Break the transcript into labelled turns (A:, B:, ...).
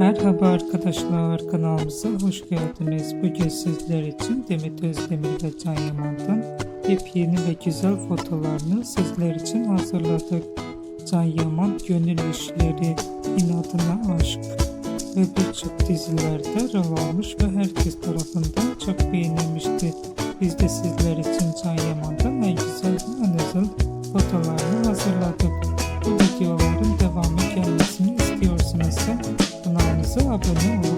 A: Merhaba arkadaşlar, kanalımıza hoş geldiniz. Bugün sizler için Demet Özdemir ve Can Yaman'dan yepyeni ve güzel fotolarını sizler için hazırladık. Can Yaman Gönül İşleri, İnadına Aşk ve birçok dizilerde rol almış ve herkes tarafından çok beğenilmişti. Biz de sizler için Can Yaman'dan en güzel ve en özel fotolarını hazırladık. Bu videoların devamı gelmesini istiyorsanız kanalımıza abone olun.